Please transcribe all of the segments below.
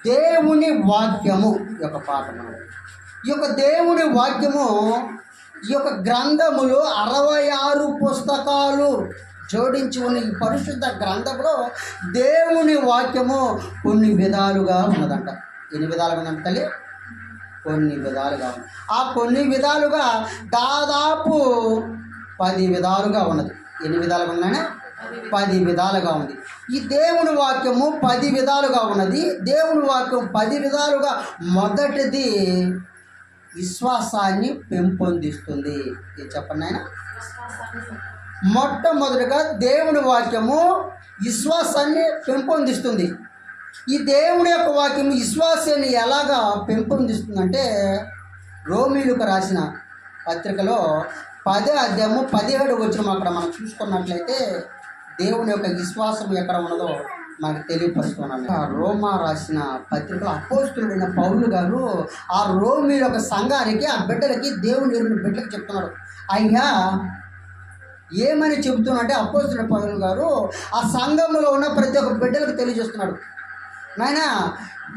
దేవుని వాక్యము యొక్క పాఠము. ఈ యొక్క దేవుని వాక్యము, ఈ యొక్క గ్రంథములు 66 పుస్తకాలు జోడించి ఉన్న ఈ పరిశుద్ధ గ్రంథంలో దేవుని వాక్యము కొన్ని విధాలుగా ఉన్నదంట. ఎన్ని విధాలుగా ఉందంట తల్లి? కొన్ని విధాలుగా ఉంది. ఆ కొన్ని విధాలుగా దాదాపు 10 విధాలుగా ఉన్నది. ఎన్ని విధాలుగా ఉన్నాయా? 10 విధాలుగా ఉంది. ఈ దేవుని వాక్యము 10 విధాలుగా ఉన్నది. దేవుని వాక్యం 10 విధాలుగా మొదటిది విశ్వాసాన్ని పెంపొందిస్తుంది. ఇది చెప్పండి ఆయన. మొట్టమొదటిగా దేవుని వాక్యము విశ్వాసాన్ని పెంపొందిస్తుంది. ఈ దేవుని యొక్క వాక్యము విశ్వాసాన్ని ఎలాగా పెంపొందిస్తుందంటే, రోమీయులకు రాసిన పత్రికలో 10వ అధ్యాయము 17వ వచనం అక్కడ మనం చూసుకున్నట్లయితే దేవుని యొక్క విశ్వాసం ఎక్కడ ఉన్నదో మనకు తెలియపరుస్తున్నాను. రోమా రాసిన పత్రికలో అపోస్తులుడైన పౌలు గారు ఆ రోమీయుల యొక్క సంఘానికి, ఆ బిడ్డలకి, దేవుని ఎరిగిన బిడ్డలకు చెప్తున్నాడు. అయ్యా ఏమని చెబుతున్నంటే, అపోస్తులుడైన పౌలు గారు ఆ సంఘంలో ఉన్న ప్రతి ఒక్క బిడ్డలకు తెలియజేస్తున్నాడు. నాయన,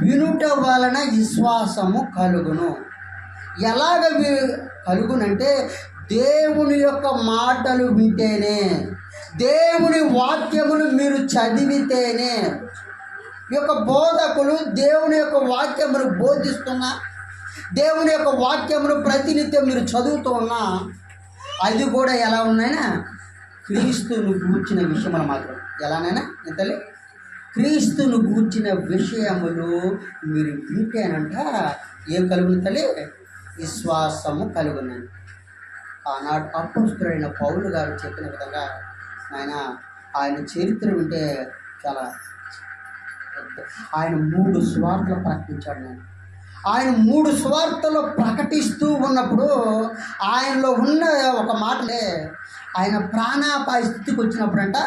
వినుట వలన విశ్వాసము కలుగును. ఎలాగ కలుగునంటే, దేవుని యొక్క మాటలు వింటేనే, దేవుని వాక్యమును మీరు చదివితేనే. ఈ యొక్క బోధకులు దేవుని యొక్క వాక్యమును బోధిస్తున్నా, దేవుని యొక్క వాక్యమును ప్రతినిత్యం మీరు చదువుతూ ఉన్నా, అది కూడా ఎలా ఉన్నాయినా క్రీస్తును గూర్చిన విషయములు మాత్రం. ఎలానైనా ఇంతలే క్రీస్తును గూర్చిన విషయములు మీరు వింటేనంట ఏం కలుగును తల్లి? విశ్వాసము కలుగునని. ఆనాడు అపోస్తలుడైన పౌలు గారు చెప్పిన విధంగా ఆయన చరిత్ర వింటే చాలా. ఆయన 3 సువార్తలు ప్రకటించాడు. ఆయన 3 సువార్తలు ప్రకటిస్తూ ఉన్నప్పుడు ఆయనలో ఉన్న ఒక మాటలే, ఆయన ప్రాణాపాయ స్థితికి వచ్చినప్పుడంట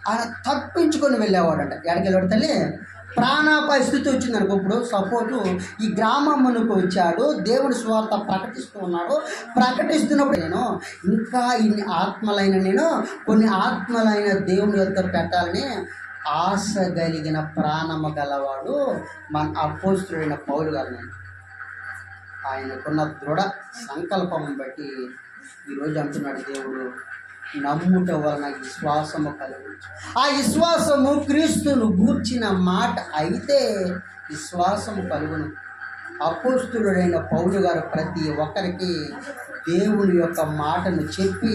ఆయన తప్పించుకొని వెళ్ళేవాడంట. ఎక్కడికి వెళ్ళాడు తల్లి? ప్రాణాపాయ స్థితి వచ్చింది అనుకో. ఇప్పుడు సపోజు ఈ గ్రామమునకు వచ్చాడు, దేవుడి సువార్త ప్రకటిస్తూ ఉన్నాడు. ప్రకటిస్తున్నప్పుడు నేను ఇంకా ఇన్ని ఆత్మలైన కొన్ని ఆత్మలైన దేవుని యొద్ద పెట్టాలని ఆశ కలిగిన ప్రాణము గలవాడు మన అపోస్తలుడైన పౌలు గారు. ఆయనకున్న దృఢ సంకల్పం బట్టి ఈరోజు అంటున్నాడు దేవుడు, నమ్ముట వలన విశ్వాసము కలుగు. ఆ విశ్వాసము క్రీస్తును గూర్చిన మాట అయితే విశ్వాసము కలుగును. అపోస్తలుడైన పౌలు గారు ప్రతి ఒక్కరికి దేవుని యొక్క మాటను చెప్పి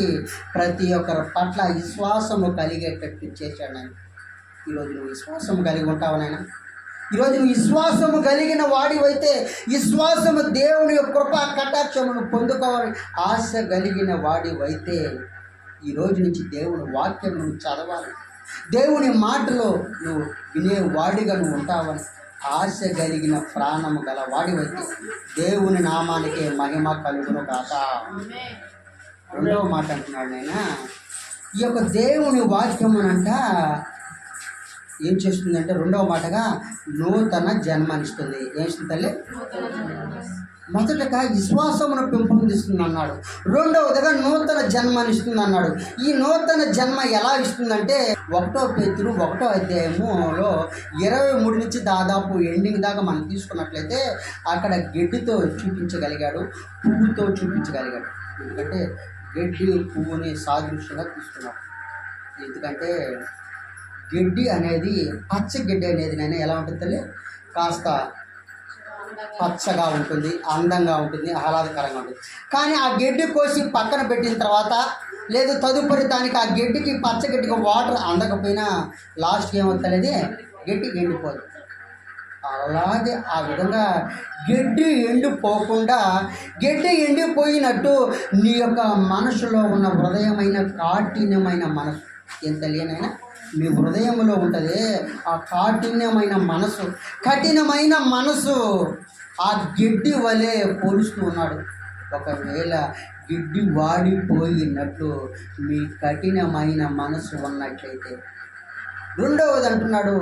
ప్రతి ఒక్కరి పట్ల విశ్వాసము కలిగేటట్టు చేశాడు. ఈరోజు నువ్వు విశ్వాసము కలిగి ఉంటావనైనా? ఈరోజు నువ్వు విశ్వాసము కలిగిన వాడివైతే, విశ్వాసము దేవుని యొక్క కృపా కటాక్షమును పొందుకోవాలని ఆశ కలిగిన వాడివైతే, ఈరోజు నుంచి దేవుని వాక్యం నువ్వు చదవాలి, దేవుని మాటలో నువ్వు వినేవాడిగా నువ్వు ఉంటావని ఆశ కలిగిన ప్రాణము గల వాడివైతే దేవుని నామానికే మహిమ కలుగును కాక. రెండవ మాట అంటున్నాడు నాయన, ఈ యొక్క దేవుని వాక్యమునంట ఏం చేస్తుందంటే, రెండవ మాటగా నూతన జన్మనిస్తుంది. ఏమిస్తుంది తల్లి? మొదటగా విశ్వాసమును పెంపొందిస్తుంది అన్నాడు. రెండవదిగా నూతన జన్మనిస్తుంది అన్నాడు. ఈ నూతన జన్మ ఎలా ఇస్తుందంటే 1 పేతురు 1వ అధ్యాయములో 23 నుంచి దాదాపు ఎండింగ్ దాకా మనం తీసుకున్నట్లయితే అక్కడ గడ్డితో చూపించగలిగాడు, పువ్వుతో చూపించగలిగాడు. ఎందుకంటే గడ్డి పువ్వుని సాదృశ్యంగా తీసుకున్నాడు. ఎందుకంటే గడ్డి అనేది, పచ్చ గడ్డి అనేది నేను ఎలా ఉంటుంది, కాస్త పచ్చగా ఉంటుంది, అందంగా ఉంటుంది, ఆహ్లాదకరంగా ఉంటుంది. కానీ ఆ గడ్డి కోసి పక్కన పెట్టిన తర్వాత, లేదు తదుపరి దానికి ఆ గడ్డికి, పచ్చ గడ్డికి వాటర్ అందకపోయినా లాస్ట్కి ఏమవుతుంది, గడ్డి ఎండిపోదు. అలాగే ఆ విధంగా గడ్డి ఎండిపోకుండా, గడ్డి ఎండిపోయినట్టు నీ యొక్క మనసులో ఉన్న హృదయమైన కాఠిన్యమైన మనసు ఎంత లేనైనా మీ హృదయంలో ఉంటుంది. ఆ కాఠిన్యమైన మనసు, కఠినమైన మనసు ఆ గడ్డి వలె పోలుస్తూ ఉన్నాడు. ఒకవేళ గిడ్డి వాడిపోయినట్లు మీ కఠినమైన మనసు ఉన్నట్లయితే. రెండవది అంటున్నాడు,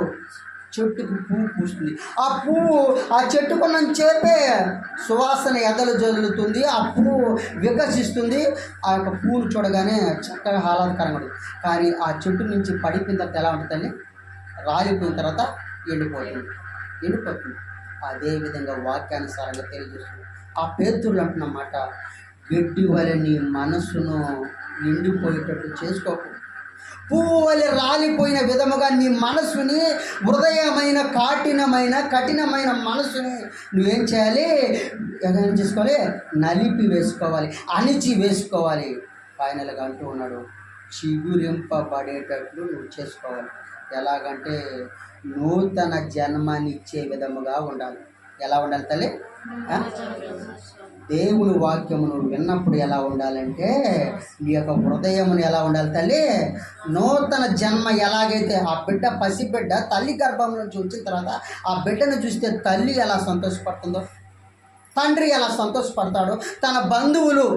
చెట్టుకు పువ్వు పూస్తుంది. ఆ పువ్వు ఆ చెట్టుకున్నంత చేపే సువాసన ఎదలు జల్లుతుంది. ఆ పువ్వు వికసిస్తుంది. ఆ యొక్క పువ్వును చూడగానే చక్కగా ఆహ్లాదకరంగా ఉంటుంది. కానీ ఆ చెట్టు నుంచి పడిపోయిన తర్వాత ఎలా ఉంటుందని, రాలిపోయిన తర్వాత ఎండిపోతుంది. ఎండిపోతుంది. అదేవిధంగా వాక్యానుసారంగా తెలియజేస్తుంది. ఆ పేతురులు అంటున్నమాట, గడ్డి వలె నీ మనస్సును నిండిపోయేటట్టు చేసుకోకు. పువ్వు వలె రాలిపోయిన విధముగా నీ మనస్సుని, హృదయమైన కఠినమైన మనస్సుని నువ్వేం చేయాలి? ఏం చేసుకోవాలి? నలిపి వేసుకోవాలి, అణిచి వేసుకోవాలి. ఫైనల్గా అంటూ ఉన్నాడు, చిగురింపబడేటట్లు నువ్వు చేసుకోవాలి. ఎలాగంటే నూతన జన్మనిచ్చే విధముగా ఉండాలి. ఎలా ఉండాలి తల్లి? దేవుని వాక్యమును విన్నప్పుడు ఎలా ఉండాలంటే నీ యొక్క హృదయమును ఎలా ఉండాలి తల్లి? నూతన జన్మ. ఎలాగైతే ఆ బిడ్డ, పసిబిడ్డ తల్లి గర్భం నుంచి వచ్చిన తర్వాత ఆ బిడ్డను చూస్తే తల్లి ఎలా సంతోషపడుతుందో, తండ్రి ఎలా సంతోషపడతాడో, తన బంధువులు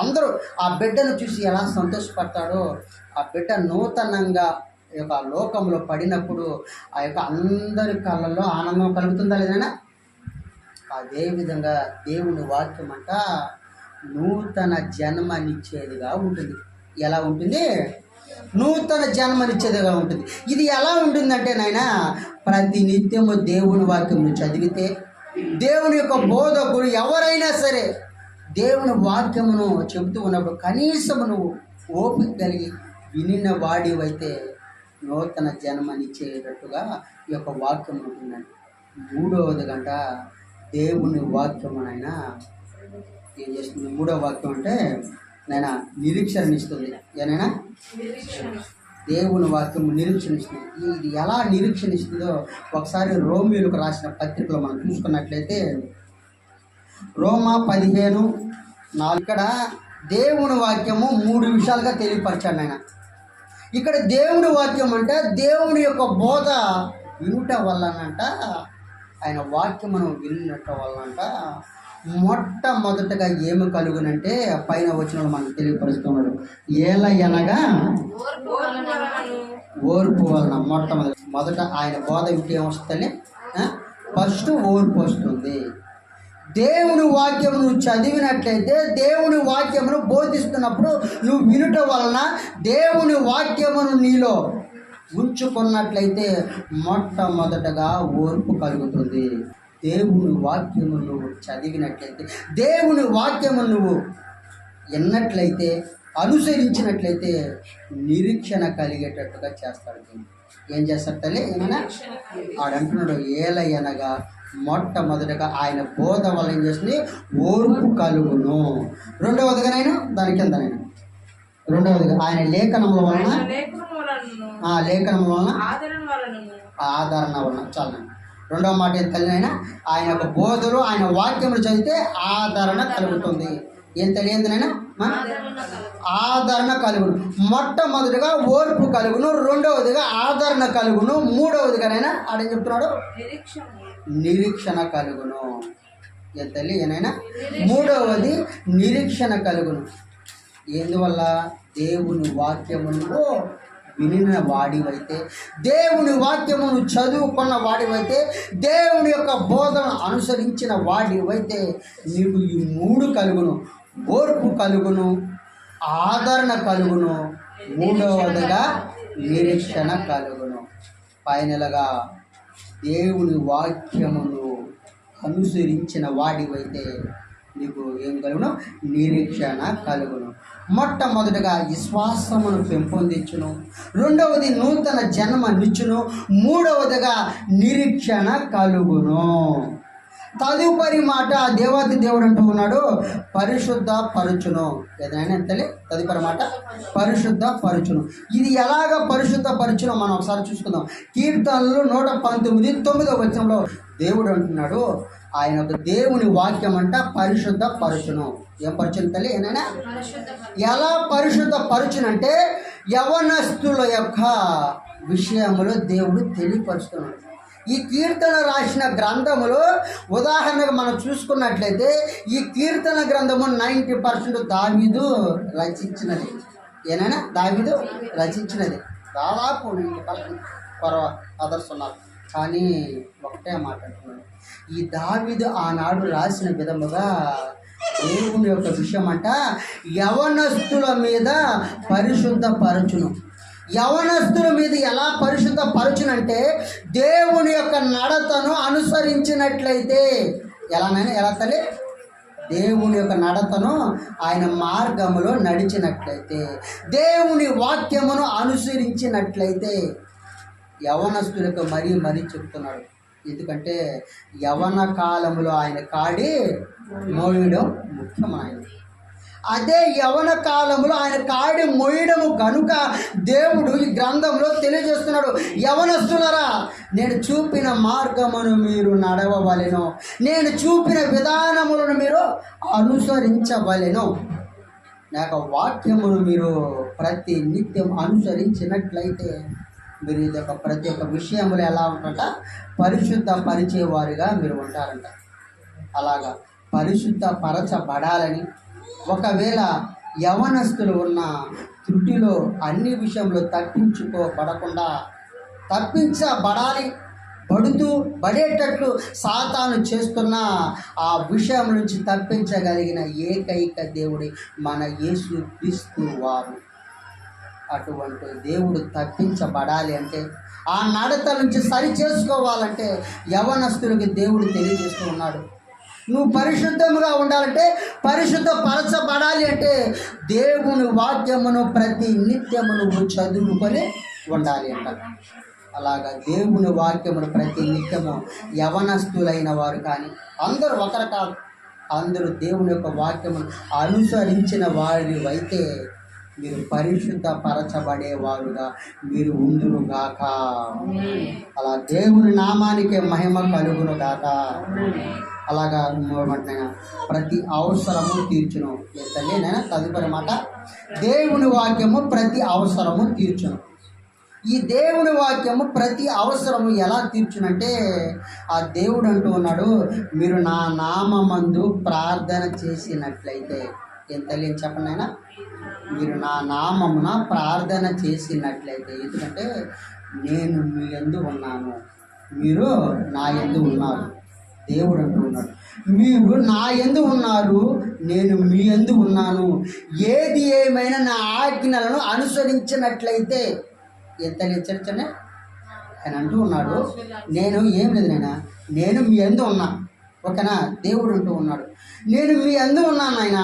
అందరూ ఆ బిడ్డను చూసి ఎలా సంతోషపడతాడో, ఆ బిడ్డ నూతనంగా ఈ యొక్క లోకంలో పడినప్పుడు ఆ యొక్క అందరి కళ్ళల్లో ఆనందం కలుగుతుందా లేదైనా? అదేవిధంగా దేవుని వాక్యం అంట నూతన జన్మనిచ్చేదిగా ఉంటుంది. ఎలా ఉంటుంది? నూతన జన్మనిచ్చేదిగా ఉంటుంది. ఇది ఎలా ఉంటుందంటే నాయన, ప్రతి నిత్యము దేవుని వాక్యం చదివితే, దేవుని యొక్క బోధకుడు ఎవరైనా సరే దేవుని వాక్యమును చెబుతూ ఉన్నప్పుడు కనీసము నువ్వు ఓపిక కలిగి వినిన వాడివైతే నూతన జన్మనిచ్చేటట్టుగా ఈ యొక్క వాక్యం ఉంటుందండి. 3వ గంట దేవుని వాక్యమునైనా ఏం చేస్తుంది? 3వ వాక్యం అంటే నైనా నిరీక్షణిస్తుంది. ఏనైనా దేవుని వాక్యము నిరీక్షణిస్తుంది. ఇది ఎలా నిరీక్షణిస్తుందో ఒకసారి రోమీయులకు రాసిన పత్రికలో మనం చూసుకున్నట్లయితే రోమా 15:4 ఇక్కడ దేవుని వాక్యము 3 విషయాలుగా తెలియపరిచాడు ఆయన. ఇక్కడ దేవుని వాక్యం అంటే దేవుని యొక్క బోధ వినుట వల్లనంట, ఆయన వాక్యమును వినుట వల్లనంట మొట్టమొదటగా ఏమి కలుగునంటే పైన వచ్చిన మనకు తెలియపరుస్తున్నాడు. ఏలయనగా ఓర్పు వలన. మొదట ఆయన బోధ వింటే ఏమొస్తుంది? ఫస్ట్ ఓర్పు వస్తుంది. దేవుని వాక్యము నువ్వు చదివినట్లయితే, దేవుని వాక్యమును బోధిస్తున్నప్పుడు నువ్వు వినుట వలన దేవుని వాక్యమును నీలో ఉంచుకున్నట్లయితే మొట్టమొదటగా ఓర్పు కలుగుతుంది. దేవుని వాక్యము నువ్వు చదివినట్లయితే, దేవుని వాక్యము నువ్వు విన్నట్లయితే, అనుసరించినట్లయితే నిరీక్షణ కలిగేటట్టుగా చేస్తాడు. ఏం చేస్తారు తల్లి? ఏమైనా ఆడంటున్నాడు, ఏలయనగా మొట్టమొదటిగా ఆయన బోధ వల్ల ఏం చేస్తుంది? ఓర్పు కలుగును. 2వదిగానైనా దాని కిందనైనా 2వదిగా ఆయన లేఖనముల వలన, లేఖనముల వలన, ఆదరణ వలన. చాలా 2వ మాట ఏం తల్లినైనా? ఆయన యొక్క బోధలు, ఆయన వాక్యములు చదివితే ఆదరణ కలుగుతుంది. ఏం తెలియదునైనా? ఆదరణ కలుగును. మొట్టమొదటిగా ఓర్పు కలుగును, 2వదిగా ఆదరణ కలుగును, 3వదిగానైనా ఆడేం చెప్తున్నాడు? నిరీక్షణ కలుగును. ఏం తల్లి? ఏనైనా 3వది నిరీక్షణ కలుగును. ఎందువల్ల? దేవుని వాక్యమును వినిన వాడివైతే, దేవుని వాక్యమును చదువుకున్న వాడివైతే, దేవుని యొక్క బోధన అనుసరించిన వాడివైతే నీకు ఈ 3 కలుగును. ఓర్పు కలుగును, ఆదరణ కలుగును, 3వదిగా నిరీక్షణ కలుగును. ఫైనల్గా దేవుని వాక్యమును అనుసరించిన వాడివైతే నీకు ఏం కలుగును? నిరీక్షణ కలుగును. మొట్టమొదటిగా విశ్వాసమును పెంపొందించును, 2వది నూతన జన్మనిచ్చును, 3వదిగా నిరీక్షణ కలుగును. తదుపరి మాట దేవాది దేవుడు అంటూ ఉన్నాడు, పరిశుద్ధ పరుచును. ఏదైనా తల్లి? తదుపరి మాట పరిశుద్ధ పరుచును. ఇది ఎలాగ పరిశుద్ధ పరుచునో మనం ఒకసారి చూసుకుందాం. కీర్తనలు 119:9 వచనంలో దేవుడు అంటున్నాడు, ఆయన ఒక దేవుని వాక్యం అంట పరిశుద్ధ పరుచును. ఏం పరుచును తల్లి? ఏనైనా ఎలా పరిశుద్ధ పరుచునంటే యవనస్తుల యొక్క విషయములో దేవుడు తెలియపరుస్తున్నాడు. ఈ కీర్తన రాసిన గ్రంథములో ఉదాహరణగా మనం చూసుకున్నట్లయితే ఈ కీర్తన గ్రంథము 90% దావీదు రచించినది. ఏనైనా దావీదు రచించినది. దాదాపు 90% అదర్స్ ఉన్నారు. కానీ ఒకటే మాట్లాడుతున్నాడు, ఈ దావీదు ఆనాడు రాసిన విధముగా దేవుని యొక్క విషయం అంట యవనస్తుల మీద పరిశుద్ధ పరచును. యవనస్తుల మీద ఎలా పరిశుద్ధ పరచునంటే దేవుని యొక్క నడతను అనుసరించినట్లయితే. ఎలానైనా ఎలా తల్లి? దేవుని యొక్క నడతను, ఆయన మార్గములో నడిచినట్లయితే, దేవుని వాక్యమును అనుసరించినట్లయితే. యవనస్తులకు మరీ చెప్తున్నాడు. ఎందుకంటే యవన కాలంలో ఆయన కాడి మోయడం ముఖ్యమైన. అదే యవన కాలంలో ఆయన కాడి మోయడము కనుక దేవుడు ఈ గ్రంథంలో తెలియజేస్తున్నాడు, యవనస్తులరా, నేను చూపిన మార్గమును మీరు నడవవలెను, నేను చూపిన విధానములను మీరు అనుసరించవలెను. నాకు వాక్యమును మీరు ప్రతి నిత్యం అనుసరించినట్లయితే మీరు ఇదొక ప్రతి ఒక్క విషయంలో ఎలా ఉంటారంట? పరిశుద్ధ పరిచేవారుగా మీరు ఉంటారంట. అలాగా పరిశుద్ధ పరచబడాలని, ఒకవేళ యవనస్తులు ఉన్న త్రుటిలో అన్ని విషయంలో తప్పించబడాలి, పడేటట్లు సాతాను చేస్తున్న ఆ విషయం నుంచి తప్పించగలిగిన ఏకైక దేవుడి మన యేసు క్రీస్తు వారు. అటువంటి దేవుడు తప్పించబడాలి అంటే, ఆ నడత నుంచి సరి చేసుకోవాలంటే యవనస్తులకి దేవుడు తెలియజేస్తూ ఉన్నాడు. నువ్వు పరిశుద్ధముగా ఉండాలంటే, పరిశుద్ధ పరచబడాలి అంటే దేవుని వాక్యమును ప్రతి నిత్యము నువ్వు చదువుకొని ఉండాలి అంట. అలాగా దేవుని వాక్యమును ప్రతి నిత్యము యవనస్తులైన వారు కానీ అందరూ ఒకరు కాదు, అందరూ దేవుని యొక్క వాక్యమును అనుసరించిన వారివైతే మీరు పరిశుద్ధ పరచబడేవారుగా మీరు ఉందురుగాక. అలా దేవుని నామానికి మహిమ కలుగునుగాక. అలాగా ప్రతి అవసరము తీర్చును. ఎంతలేనైనా తదుపరి మాట, దేవుని వాక్యము ప్రతి అవసరము తీర్చును. ఈ దేవుని వాక్యము ప్రతి అవసరము ఎలా తీర్చునంటే, ఆ దేవుడు అంటూ ఉన్నాడు, మీరు నా నామమందు ప్రార్థన చేసినట్లయితే. ఎంతలేని చెప్పండి అయినా, మీరు నా నామమున ప్రార్థన చేసినట్లయితే. ఎందుకంటే నేను మీ యందు ఉన్నాను, మీరు నా యందు ఉన్నారు. దేవుడు అంటూ ఉన్నాడు, మీరు నా యందు ఉన్నారు, నేను మీ యందు ఉన్నాను. ఏది ఏమైనా నా ఆజ్ఞలను అనుసరించినట్లయితే. ఎంత చర్చనే ఆయన అంటూ ఉన్నాడు, నేను ఏం లేదు నాయనా, నేను మీ యందు ఉన్నా. ఓకేనా? దేవుడు అంటూ ఉన్నాడు, నేను మీ యందు ఉన్నాను నాయన,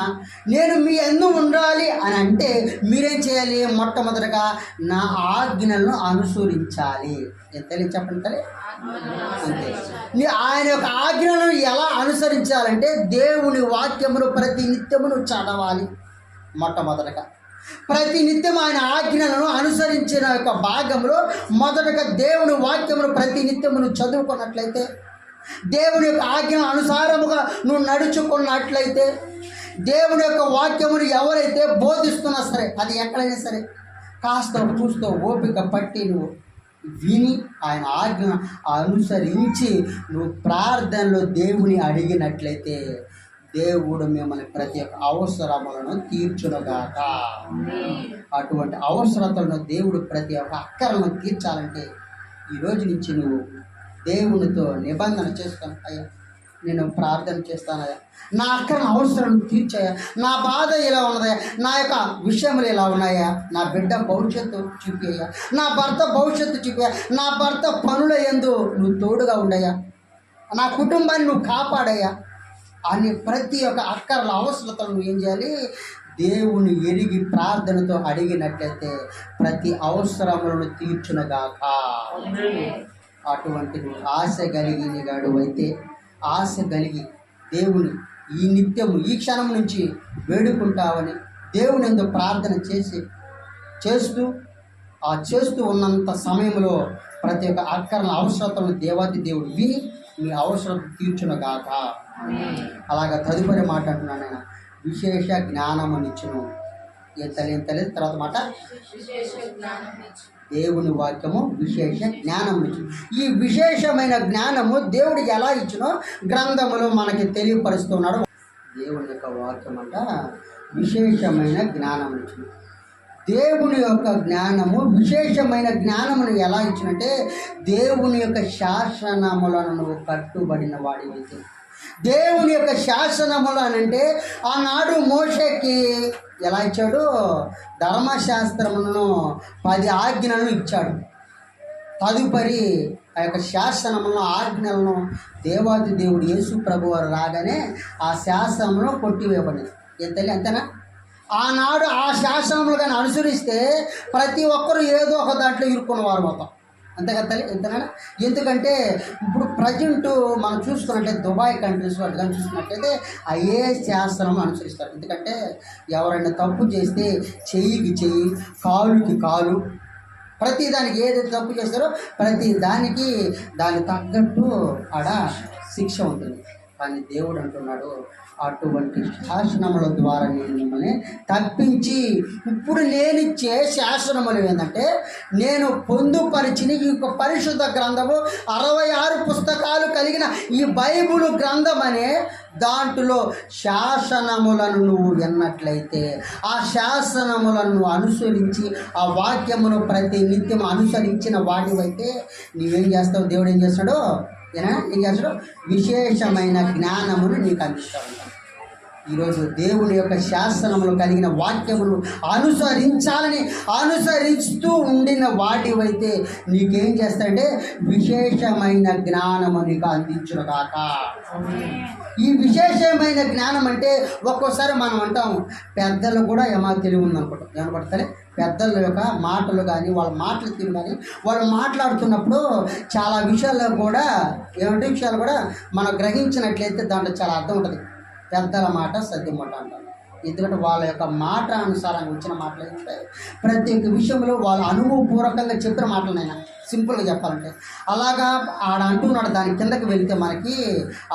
నేను మీ యందు ఉండాలి అని అంటే మీరేం చేయాలి? మొట్టమొదటగా నా ఆజ్ఞలను అనుసరించాలి. ఎంత చెప్పండి తల్లి? అంతే. ఆయన యొక్క ఆజ్ఞలను ఎలా అనుసరించాలంటే దేవుని వాక్యమును ప్రతి నిత్యమును చదవాలి. మొట్టమొదటగా ప్రతి నిత్యం ఆయన ఆజ్ఞలను అనుసరించిన యొక్క భాగంలో మొదటగా దేవుని వాక్యమును ప్రతి నిత్యమును చదువుకున్నట్లయితే, దేవుని యొక్క ఆజ్ఞ అనుసారముగా నువ్వు నడుచుకున్నట్లయితే, దేవుని యొక్క వాక్యమును ఎవరైతే బోధిస్తున్నా సరే, అది ఎక్కడైనా సరే కాస్త చూస్తూ ఓపిక పట్టి నువ్వు విని ఆయన ఆజ్ఞ అనుసరించి నువ్వు ప్రార్థనలో దేవుని అడిగినట్లయితే దేవుడు మిమ్మల్ని ప్రతి ఒక్క అవసరములను తీర్చునుగాక. అటువంటి అవసరతలను దేవుడు ప్రతి ఒక్క అక్కరలను తీర్చాలంటే ఈరోజు నుంచి నువ్వు దేవునితో నిబంధన చేసుకొని, అయ్యా నేను ప్రార్థన చేస్తానయ్యా, నా అక్కర అవసరం తీర్చాయా, నా బాధ ఇలా ఉన్నదయ్యా, నా యొక్క విషయములు ఇలా ఉన్నాయా, నా బిడ్డ భవిష్యత్తు చూపయ్యా, నా భర్త భవిష్యత్తు చూపయ్యా, నా భర్త పనుల యందు నువ్వు తోడుగా ఉండయా, నా కుటుంబాన్ని నువ్వు కాపాడయ్యా అని ప్రతి ఒక్క అక్కర్ల అవసరతలు నువ్వు ఏం చేయాలి? దేవుని ఎరిగి ప్రార్థనతో అడిగినట్లయితే ప్రతి అవసరములను తీర్చునగాక. అటువంటి ఆశ కలిగినగాడు అయితే, ఆశ కలిగి దేవుని ఈ నిత్యము ఈ క్షణం నుంచి వేడుకుంటావని దేవుని ఎందుకు ప్రార్థన చేస్తూ ఉన్నంత సమయంలో ప్రతి ఒక్క అక్కర్ల అవసరతలను దేవాది దేవుడు విని మీ అవసరం తీర్చునగాక. అలాగా తదుపరి మాట అంటున్నాను నేను, విశేష జ్ఞానమునిచ్చును. ఎంతలేదు తర్వాత మాట, దేవుని వాక్యము విశేష జ్ఞానం ఇచ్చును. ఈ విశేషమైన జ్ఞానము దేవుడు ఎలా ఇచ్చునో గ్రంథములో మనకి తెలియపరుస్తున్నాడు. దేవుని యొక్క వాక్యం అంట విశేషమైన జ్ఞానం ఇచ్చును. దేవుని యొక్క జ్ఞానము విశేషమైన జ్ఞానమును ఎలా ఇచ్చినంటే, దేవుని యొక్క శాసనములను నువ్వు కట్టుబడిన వాడివైతే, దేవుని యొక్క శాసనములు అని అంటే ఆనాడు మోషేకి ఎలా ఇచ్చాడు? ధర్మశాస్త్రములను 10 ఆజ్ఞలను ఇచ్చాడు. తదుపరి ఆ యొక్క శాసనములను ఆజ్ఞలను దేవాది దేవుడు యేసు ప్రభు వారు రాగానే ఆ శాసనంలో కొట్టివేయబడింది. ఎంతలే అంతేనా? ఆనాడు ఆ శాసనములు కానీ అనుసరిస్తే ప్రతి ఒక్కరూ ఏదో ఒక దాంట్లో ఇరుక్కున్నవారు మొత్తం. అంతే కదా తల్లి? ఎంతనైనా. ఎందుకంటే ఇప్పుడు ప్రజెంట్ మనం చూసుకున్నట్లయితే దుబాయ్ కంట్రీస్ వాటి కానీ చూసుకున్నట్లయితే అయ్యే శాస్త్రం అనుసరిస్తారు. ఎందుకంటే ఎవరైనా తప్పు చేస్తే చెయ్యికి చెయ్యి, కాలుకి కాలు, ప్రతి దానికి ఏదైతే తప్పు చేస్తారో ప్రతి దానికి దానికి తగ్గట్టు ఆడ శిక్ష ఉంటుంది. కానీ దేవుడు అంటున్నాడు, అటువంటి శాసనముల ద్వారా నేను మిమ్మల్ని తప్పించి ఇప్పుడు నేనిచ్చే శాసనములు ఏంటంటే నేను పొందుపరిచిన ఈ యొక్క పరిశుద్ధ గ్రంథము 66 పుస్తకాలు కలిగిన ఈ బైబిల్ గ్రంథం అనే దాంట్లో శాసనములను నువ్వు విన్నట్లయితే ఆ శాసనములను నువ్వు అనుసరించి ఆ వాక్యమును ప్రతి నిత్యం అనుసరించిన వాటివైతే నీవేం చేస్తావు? దేవుడు ఏం చేస్తాడో ఏం చేస్తాడు? విశేషమైన జ్ఞానమును నీకు అందిస్తూ ఉంటాడు. ఈరోజు దేవుని యొక్క శాసనములు కలిగిన వాక్యమును అనుసరిస్తూ ఉండిన వాటివైతే నీకేం చేస్తాడంటే విశేషమైన జ్ఞానము నీకు అందించును కాక. ఈ విశేషమైన జ్ఞానం అంటే ఒక్కోసారి మనం అంటాము పెద్దలు కూడా ఏమో తెలివి ఉందనుకుంటాం. ఏమనుకుంటారే? పెద్దల యొక్క మాటలు కానీ వాళ్ళ మాటలు తీరు కానీ వాళ్ళు మాట్లాడుతున్నప్పుడు చాలా విషయాలు కూడా మనం గ్రహించినట్లయితే దాంట్లో చాలా అర్థం ఉంటుంది. పెద్దల మాట సత్యమాట అంటారు. ఎందుకంటే వాళ్ళ యొక్క మాట అనుసారంగా వచ్చిన మాటలు ఏంటంటే ప్రతి ఒక్క విషయంలో వాళ్ళు అనుభవపూర్వకంగా చెప్పిన మాటలనైనా సింపుల్గా చెప్పాలంటే అలాగా ఆడ అంటున్నాడు. దాని కిందకి వెళితే మనకి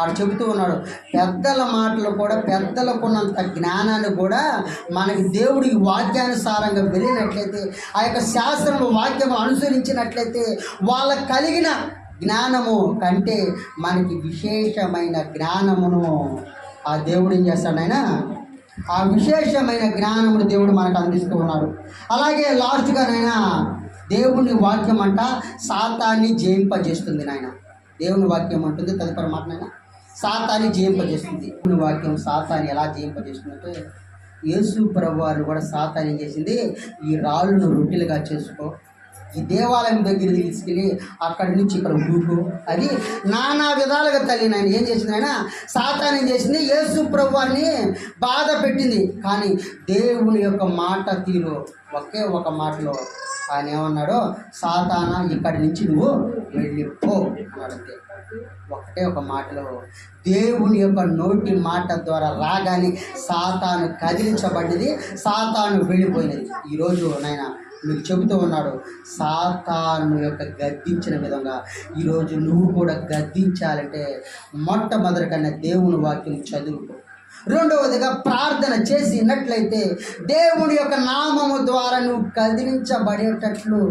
ఆడ చెబుతూ ఉన్నాడు పెద్దల మాటలు కూడా పెద్దలకున్నంత జ్ఞానాన్ని కూడా మనకి దేవుడికి వాక్యానుసారంగా వెళ్ళినట్లయితే ఆ యొక్క శాస్త్రము వాక్యము అనుసరించినట్లయితే వాళ్ళకు కలిగిన జ్ఞానము కంటే మనకి విశేషమైన జ్ఞానమును ఆ దేవుడు ఏం చేస్తాడైనా ఆ విశేషమైన జ్ఞానమును దేవుడు మనకు అందిస్తూ ఉన్నాడు. అలాగే లాస్ట్గానైనా దేవుని వాక్యం అంట సాతాన్ని జయింపజేస్తుంది. నాయన దేవుని వాక్యం అంటుంది తదుపరి మాటనైనా సాతాన్ని జయింపజేస్తుంది. దేవుని వాక్యం సాతాన్ని ఎలా జయింపజేస్తుంది అంటే యేసు ప్రభువారు కూడా సాతాన్ని చేసింది ఈ రాళ్ళను రొట్టెలుగా చేసుకో, ఈ దేవాలయం దగ్గర తీసుకెళ్ళి అక్కడి నుంచి ఇక్కడ ఊరుకు, అది నానా విధాలుగా తల్లి నాయన ఏం చేసింది? ఆయన సాతాను ఏం చేసింది? యేసు ప్రభువారిని బాధ పెట్టింది. కానీ దేవుని యొక్క మాట తీరు ఒకే ఒక మాటలో ఆయన ఏమన్నాడో సాతానా ఇక్కడి నుంచి నువ్వు వెళ్ళిపో అన్నాడు. అంతే ఒకటే ఒక మాటలో దేవుని యొక్క నోటి మాట ద్వారా రాగానే సాతాను కదిలించబడ్డది, సాతాను వెళ్ళిపోయినది. ఈరోజు నాయన మీకు చెబుతూ ఉన్నాడు సాతాను యొక్క గద్దించిన విధంగా ఈరోజు నువ్వు కూడా గద్దించాలంటే మొట్టమొదటికన్నా దేవుని వాక్యం చదువుకో. రెండవదిగా ప్రార్థన చేసినట్లయితే దేవుని యొక్క నామము ద్వారా నువ్వు కదిలించబడేటట్లు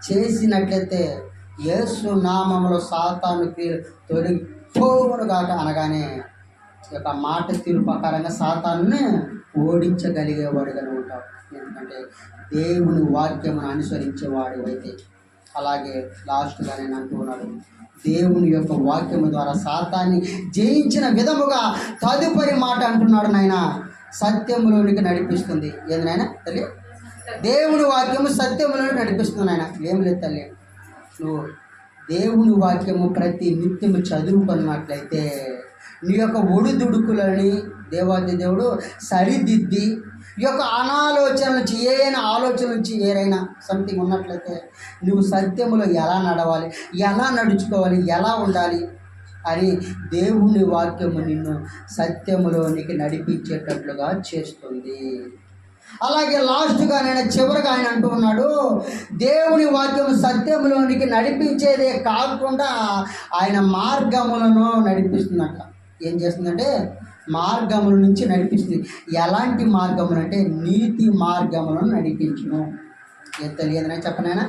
చేసినట్లయితే యేసు నామములో సాతాను క్రియలు తొలగిపోవునుగాక అనగానే యొక్క మాట తీరు ప్రకారంగా సాతానుని ఓడించగలిగేవాడుగా ఉంటావు. ఎందుకంటే దేవుని వాక్యమును అనుసరించేవాడు అయితే. అలాగే లాస్ట్గా నేను అంటున్నాడు దేవుని యొక్క వాక్యము ద్వారా సాతాన్ని జయించిన విధముగా తదుపరి మాట అంటున్నాడు నాయన సత్యములోనికి నడిపిస్తుంది. ఏది నాయన తల్లి? దేవుని వాక్యము సత్యములోనికి నడిపిస్తుంది నాయన. ఏం లేదు తల్లి, నువ్వు దేవుని వాక్యము ప్రతి నిత్యము చదువుకున్నట్లయితే నీ యొక్క ఒడిదుడుకులని దేవాది దేవుడు సరిదిద్ది ఈ యొక్క అనాలోచన నుంచి ఏదైనా ఆలోచన నుంచి ఏదైనా సంథింగ్ ఉన్నట్లయితే నువ్వు సత్యములో ఎలా నడవాలి, ఎలా నడుచుకోవాలి, ఎలా ఉండాలి అని దేవుని వాక్యము నిన్ను సత్యములోనికి నడిపించేటట్లుగా చేస్తుంది. అలాగే లాస్ట్గా నేను చివరిగా ఆయన అంటూ ఉన్నాడు దేవుని వాక్యము సత్యములోనికి నడిపించేదే కాకుండా ఆయన మార్గములను నడిపిస్తుందట. ఏం చేస్తుందంటే మార్గముల నుంచి నడిపిస్తుంది. ఎలాంటి మార్గములు అంటే నీతి మార్గములను నడిపించును. ఏం తెలియదని చెప్పనైనా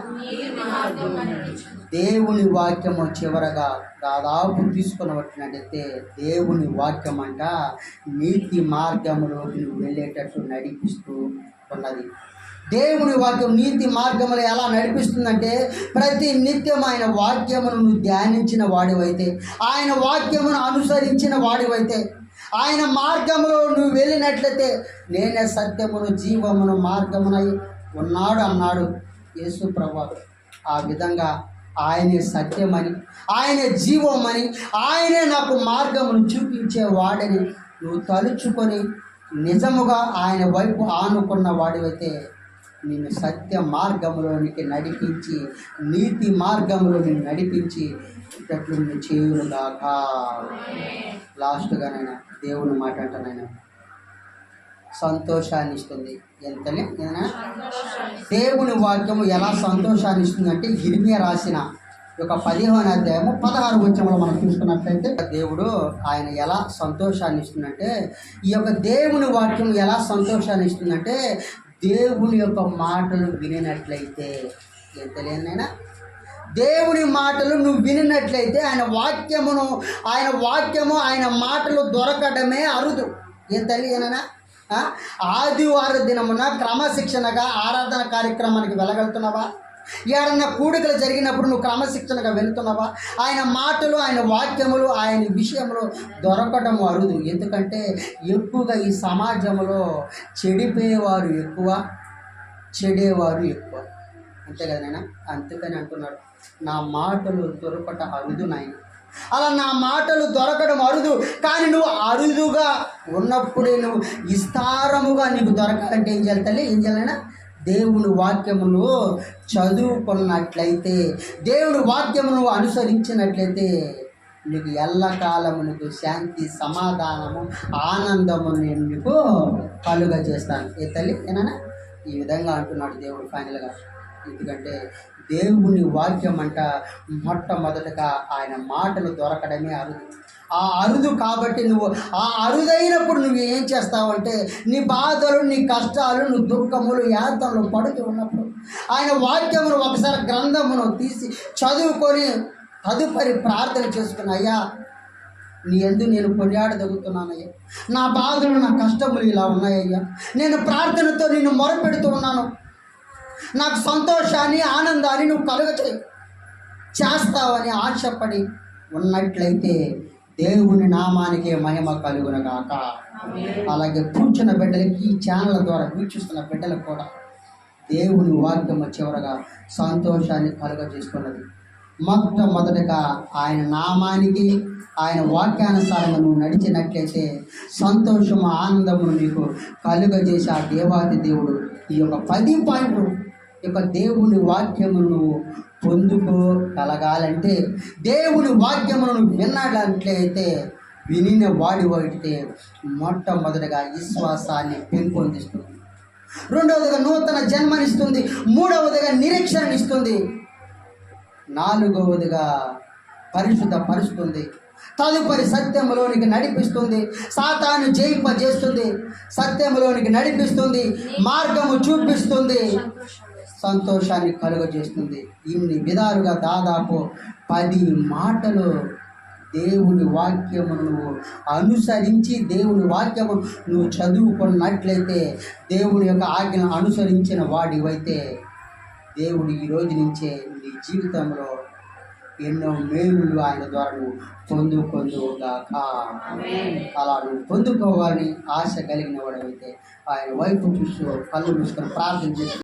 దేవుని వాక్యము చివరగా దాదాపు తీసుకుని వచ్చినట్టయితే దేవుని వాక్యం అంట నీతి మార్గములోకి వెళ్ళేటట్టు నడిపిస్తూ ఉన్నది. దేవుని వాక్యం నీతి మార్గములు ఎలా నడిపిస్తుందంటే, ప్రతి నిత్యం ఆయన వాక్యమును నువ్వు ధ్యానించిన వాడివైతే, ఆయన వాక్యమును అనుసరించిన వాడివైతే, ఆయన మార్గంలో నువ్వు వెళ్ళినట్లయితే, నేనే సత్యమును జీవమును మార్గమునై ఉన్నాడు అన్నాడు యేసు ప్రభువు. ఆ విధంగా ఆయనే సత్యమని, ఆయనే జీవమని, ఆయనే నాకు మార్గమును చూపించే వాడని నువ్వు తలుచుకొని నిజముగా ఆయన వైపు ఆనుకున్న వాడివైతే, నిన్ను సత్య మార్గంలోనికి నడిపించి, నీతి మార్గంలో నిన్ను నడిపించి ఇట్లు నిన్ను చేయునుగాక. లాస్ట్గానైనా దేవుని మాట అంటానైనా సంతోషాన్ని ఇస్తుంది. ఎంతలే దేవుని వాక్యము ఎలా సంతోషాన్ని ఇస్తుందంటే, ఇర్మియా రాసిన ఒక 15వ అధ్యాయము 16వ వచనంలో మనం చూసుకున్నట్లయితే, దేవుడు ఆయన ఎలా సంతోషాన్ని ఇస్తుందంటే, ఈ యొక్క దేవుని వాక్యం ఎలా సంతోషాన్ని ఇస్తుందంటే, దేవుని యొక్క మాటలు వినినట్లయితే, ఎంతలేనైనా దేవుని మాటలు నువ్వు వినినట్లయితే, ఆయన వాక్యము ఆయన మాటలు దొరకడమే అరుదు. ఏం తల్లి ఏనైనా ఆదివార దినమున క్రమశిక్షణగా ఆరాధన కార్యక్రమానికి వెళ్ళగలుగుతున్నావా? ఏడన్నా కూడికలు జరిగినప్పుడు నువ్వు క్రమశిక్షణగా వెళ్తున్నావా? ఆయన మాటలు, ఆయన వాక్యములు, ఆయన విషయంలో దొరకడం అరుదు. ఎందుకంటే ఎక్కువగా ఈ సమాజంలో చెడిపోయేవారు ఎక్కువ, చెడేవారు ఎక్కువ. అంతే కదా నాయన? అందుకని అంటున్నాడు, నా మాటలు దొరకట అరుదు నాయన. అలా నా మాటలు దొరకడం అరుదు. కానీ నువ్వు అరుదుగా ఉన్నప్పుడే నువ్వు విస్తారముగా నీకు దొరకాలంటే ఏం చేయాలి తల్లి? ఏం చేయాలైనా దేవుని వాక్యమును చదువుకున్నట్లయితే, దేవుని వాక్యమును అనుసరించినట్లయితే, నీకు ఎల్లకాలము నీకు శాంతి, సమాధానము, ఆనందము నేను నీకు కలుగజేస్తాను. ఏ తల్లి ఏనా? ఈ విధంగా అంటున్నాడు దేవుడు ఫైనల్గా. ఎందుకంటే దేవుని వాక్యం అంట మొట్టమొదటగా ఆయన మాటలు దొరకడమే అరుదు. ఆ అరుదు కాబట్టి నువ్వు ఆ అరుదైనప్పుడు నువ్వు ఏం చేస్తావంటే, నీ బాధలు, నీ కష్టాలు, నీ దుఃఖములు, యాతనలు పడుతూ ఉన్నప్పుడు ఆయన వాక్యమును ఒకసారి గ్రంథమును తీసి చదువుకొని తదుపరి ప్రార్థన చేసుకుని, అయ్యా నీ యందు నేను కొనియాడదగుతున్నానయ్యా, నా బాధలు, నా కష్టములు ఇలా ఉన్నాయ్యా, నేను ప్రార్థనతో నేను మొరపెడుతూ ఉన్నాను, నాకు సంతోషాన్ని, ఆనందాన్ని నువ్వు చేస్తావని ఆశపడి ఉన్నట్లయితే దేవుని నామానికి మహిమ కలుగునగాక. అలాగే కూర్చున్న బిడ్డలకి, ఈ ఛానల్ ద్వారా వీక్షిస్తున్న బిడ్డలకు కూడా దేవుని వాక్యం చివరగా సంతోషాన్ని కలుగజేసుకున్నది. మొట్టమొదటగా ఆయన నామానికి, ఆయన వాక్యానుసారంగా నువ్వు నడిచినట్లయితే సంతోషము, ఆనందము నీకు కలుగజేసి ఆ దేవాది దేవుడు ఈ యొక్క 10 పాయింట్లు యొక్క దేవుని వాక్యమును పొందుకోగలగాలంటే, దేవుని వాక్యమును వినాలంటే, వినిన వాడివైతే మొట్టమొదటిగా విశ్వాసాన్ని పెంపొందిస్తుంది, రెండవదిగా నూతన జన్మనిస్తుంది, మూడవదిగా నిరీక్షణనిస్తుంది, నాలుగవదిగా పరిశుద్ధపరుస్తుంది, తదుపరి సత్యములోనికి నడిపిస్తుంది, సాతాను జయింపజేస్తుంది, సత్యములోనికి నడిపిస్తుంది, మార్గము చూపిస్తుంది, సంతోషాన్ని కలుగజేస్తుంది. ఇన్ని విధాలుగా దాదాపు 10 మాటలు దేవుని వాక్యమును నువ్వు అనుసరించి, దేవుని వాక్యము నువ్వు చదువుకున్నట్లయితే, దేవుని యొక్క ఆజ్ఞను అనుసరించిన వాడివైతే, దేవుడు ఈ రోజు నుంచే నీ జీవితంలో ఎన్నో మేలులు ఆయన ద్వారా నువ్వు పొందుగాక. అలా నువ్వు పొందుకోవాలని ఆశ కలిగిన వాడైతే ఆయన వైపు చూస్తూ కళ్ళు మూసుకొని ప్రార్థన చేసి